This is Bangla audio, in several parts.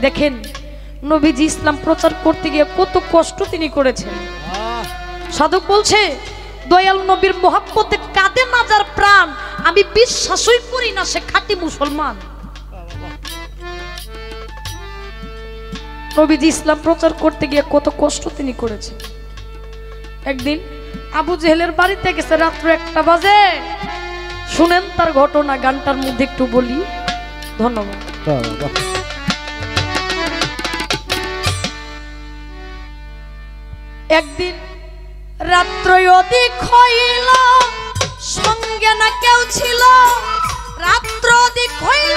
দেখেন নবীজি ইসলাম প্রচার করতে গিয়ে কত কষ্ট তিনি করেছেন। সাধক বলছে দয়াল নবীর মহব্বতে কাঁদে না যার প্রাণ, আমি বিশ্বাসই করি না সে খাঁটি মুসলমান। নবীজি ইসলাম প্রচার করতে গিয়ে কত কষ্ট তিনি করেছেন। একদিন আবু জেহেলের বাড়িতে গেছে, রাত্র 1টা বাজে। শুনেন তার ঘটনা, গানটার মধ্যে একটু বলি। ধন্যবাদ। একদিন রাত্র অধিক হইল, সঙ্গে না কেউ ছিল। রাত্র অধিক হইল,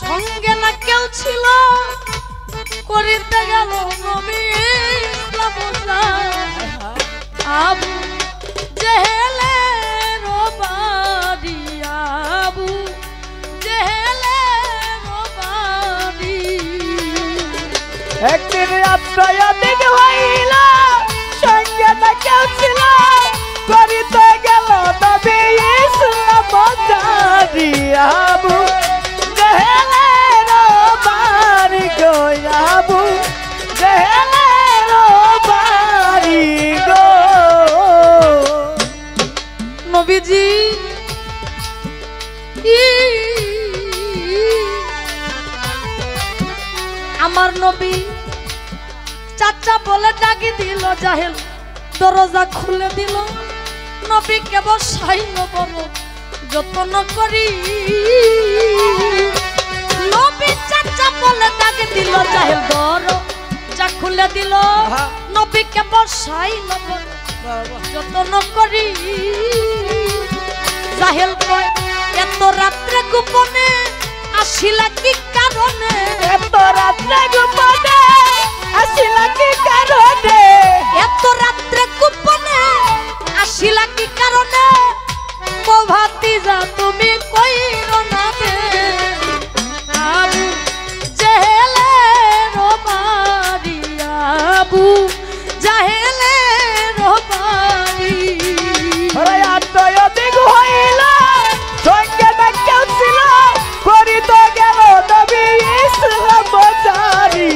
সঙ্গে না কেউ ছিল। করিতে গেল নবী ইসলাম আবু জেহেলের বাড়ি, আবু জেহেলের বাড়ি। একদিন রাত্র অধিক হইল, সঙ্গে না কেউ ছিল। করিতে গেল নবী ইসলাম জারি, আবু জেহেলের বাড়ি গো, আবু জেহেলের বাড়ি গো। নবীজি আমার নবী চাচা বলে ডাকি দিল, জাহেল দরজা খুলে দিল। নবীকে বসাইল বড় যত্ন করি। নবী চাচা বলে ডাকি দিল, জাহেল দরজা খুলে দিল। নবীকে বসাইল বড় যত্ন করি। জাহেল কয় এত রাত্রে গোপনে আসিলা কি কারণে? এত রাত্রে গোপনে আসিলা কি কারণে? এত রাত্রে গোপনে আসিলা কি কারণে? ভাতিজা তুমি কইরো না রে, আবু জেহেলের বাড়ি, আবু জেহেলের বাড়ি। অধিক হইল, সঙ্গে না কেউ ছিল। করিতে গেল নবী ইসলাম জারি,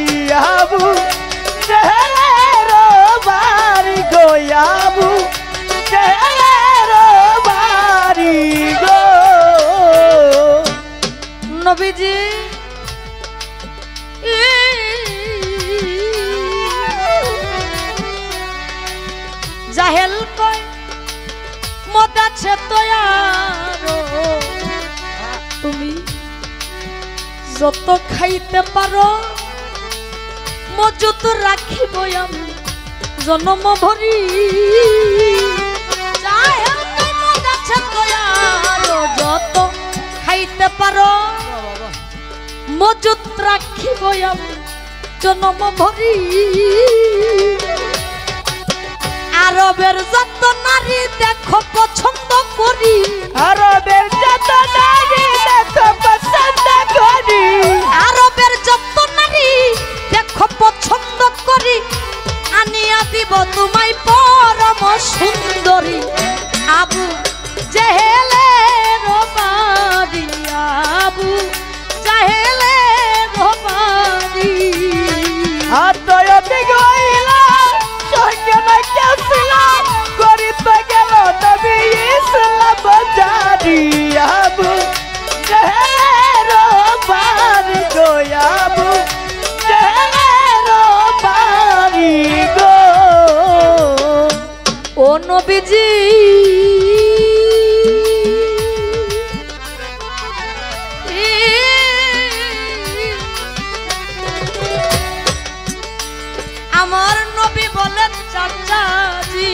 আবু জেহেলের বাড়ি গো, আবু জেহেলের বাড়ি গো। নবীজি জাহেল কয় মদ আছে তো আরো, তুমি যত খাইতে পারো মজুত রাখিব আমি জন্ম ভরি। জাহেল কয় মদ আছে তো আরো, যত খাইতে পারো মজুত রাখিব আমি জন্ম ভরি। আরবের যত নারী দেখো পছন্দ করি, আরবের যত নারী দেখো পছন্দ করি। আরবের যত নারী দেখো পছন্দ করি। আনিয়া দিব তোমায় পরম সুন্দরী, আবু জেহেলের বাড়ি, আবু জেহেলের বাড়ি। অধিক হইল, সঙ্গে না কেউ ছিল। করিতে গেল নবী ইসলাম জারি, আবু জেহেলের বাড়ি গো, আবু জেহেলের বাড়ি গো। ও নবীজি আমার নবী বলেন চাচাজি,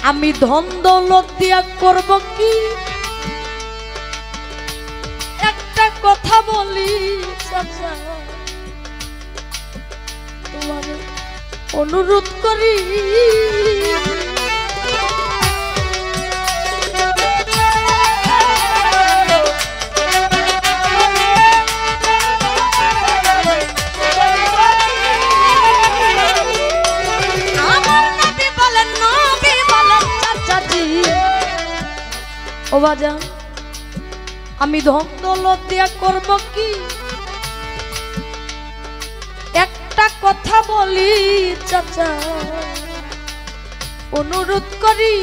আমি ধন দৌলত দিয়া করব কি? একটা কথা বলি চাচা, তোমার অনুরোধ করি। ও বাজান আমি ধন দৌলত দিয়া করব কি? একটা কথা বলি চাচা, অনুরোধ করি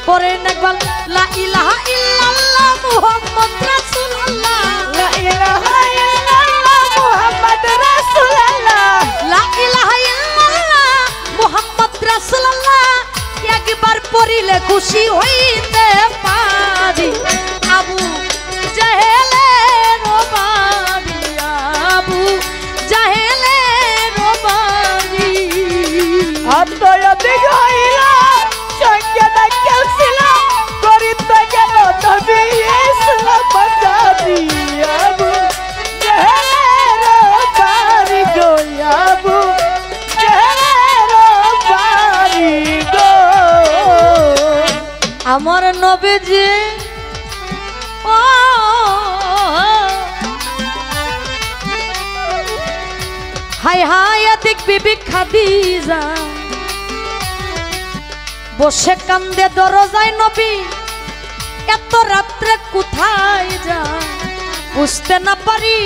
পড়েন একবার লা ইলাহা ইল্লাল্লাহ মুহাম্মদ রাসূলুল্লাহ, লা ইলাহা ইল্লাল্লাহ মুহাম্মদ রাসূলুল্লাহ, লা ইলাহা ইল্লাল্লাহ মুহাম্মদ রাসূলুল্লাহ। একবার পড়িলে খুশি হইতে পারি। আবু জাহেলের বাড়ি, আবু জাহেলের বাড়ি। আত্ময়াদিক হইল সঙ্গে না কেউ ছিল, করিতে গেল নবী ইসলাম জারি। আবু জাহেলের বাড়ি গো, আবু জাহেলের বাড়ি গো। আমার নবীজি ও হায় হায় আদিক বিবি খাদিজা বসে কান্দে দরজায়। নবী এত রাত্রে কোথায় যা বুঝতে না পারি।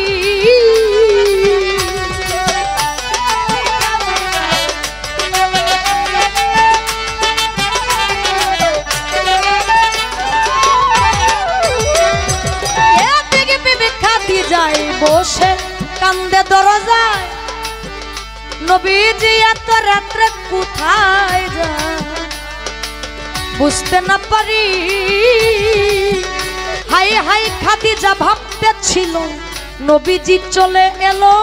যায় বসে কান্দে দরজায়। নবীজি এত রাত্রে কোথায় যায় বুঝতে না পারি। হাই হাই খাদিজা ভাবতে ছিল নবীজি চলে এলো,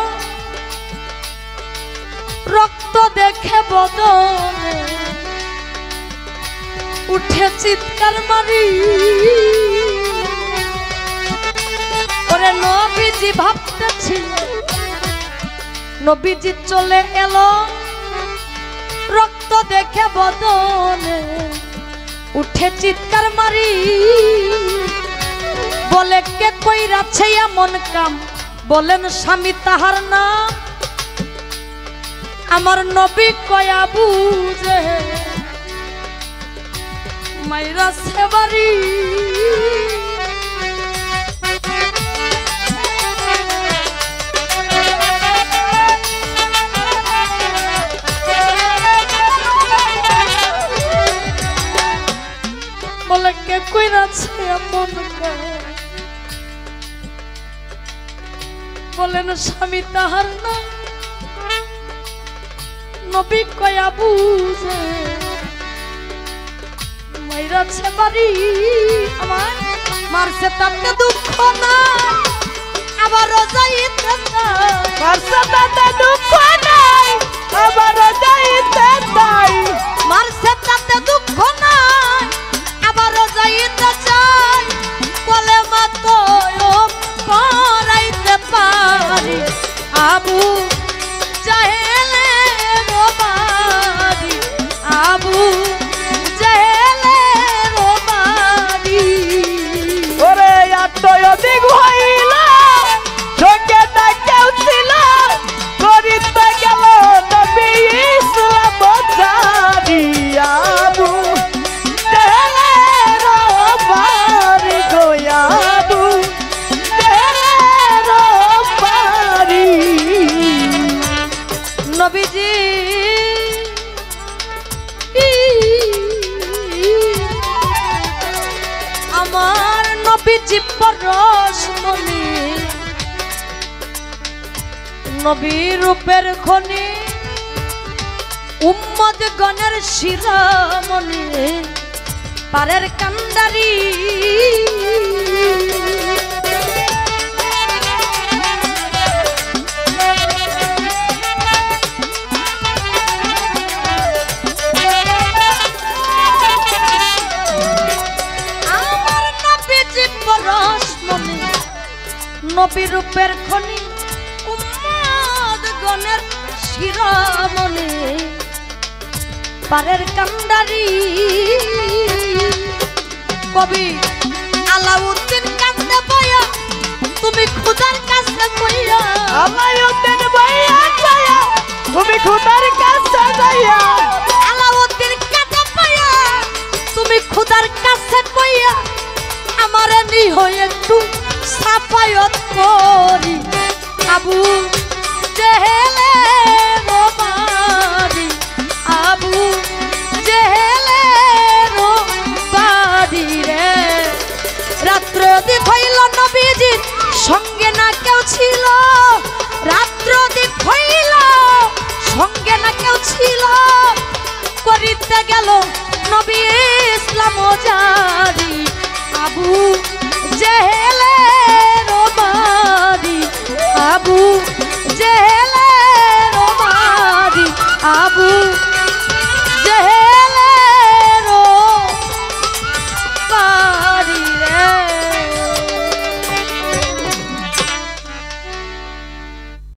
রক্ত দেখে বদনে উঠে চিৎকার মারি। ওরে নবীজি ভাবতেছিল নবীজি চলে এলো, রক্ত দেখে বদনে উঠে চিৎকার মারি। বলে কে কইরাছে এমন কাম, বলেন স্বামী তাহার নাম। আমার নবী কয় আবু জেহেল মাইরাছে বাড়ি। বলে কে কইরাছে এমন কাম, বলেন স্বামী তাহার না। নবী কয় আবু জেহেল মাইরাছে বাড়ি। আমার মারছে তাতে দুঃখ নাই, আবারও যাইতে চাই। মারছে তাতে দুঃখ নাই, আবারও যাইতে চাই। মারছে তাতে দুঃখ নাই, আবারও যাইতে চাই। বলে মাতো পড়াইতে পারি। আবু জাহেলের বাড়ি, আবু জাহেলের বাড়ি। ওরে আত্ময়াদিক হইল সঙ্গে না কেউ ছিল, করিতে গেল নবী ইসলাম জারি। আবু জাহেলের বাড়ি গো, আবু জাহেলের বাড়ি। নবীজি আমার নবীজি পরশমণি, নবী রূপের খনি, উম্মত গণের শিরোমণি, পারের কান্ডারি। নবী রূপের খনি, উম্মত গণের শিরোমণি, পারের কান্ডারি। কবি আলাউদ্দিন কান্দে বয়া, তুমি খুদার কাছে বইয়া। আলাউদ্দিন বইয়া বইয়া, তুমি খুদার কাছে যাইয়া। আলাউদ্দিন কান্দে বয়া, তুমি খুদার কাছে বইয়া। আমার নিহ একটু সাফায়ত করি আবু জেহেলের বাড়ি আবু জেহেলের বাড়ি রে রাত্র দিক হইল নবীজির সঙ্গে না কেউ ছিল রাত্র দিক হইল সঙ্গে না কেউ ছিল করিতে গেল নবী ইসলাম জারি আবু জেহেলের বাড়ি আবু জেহেলের বাড়ি আবু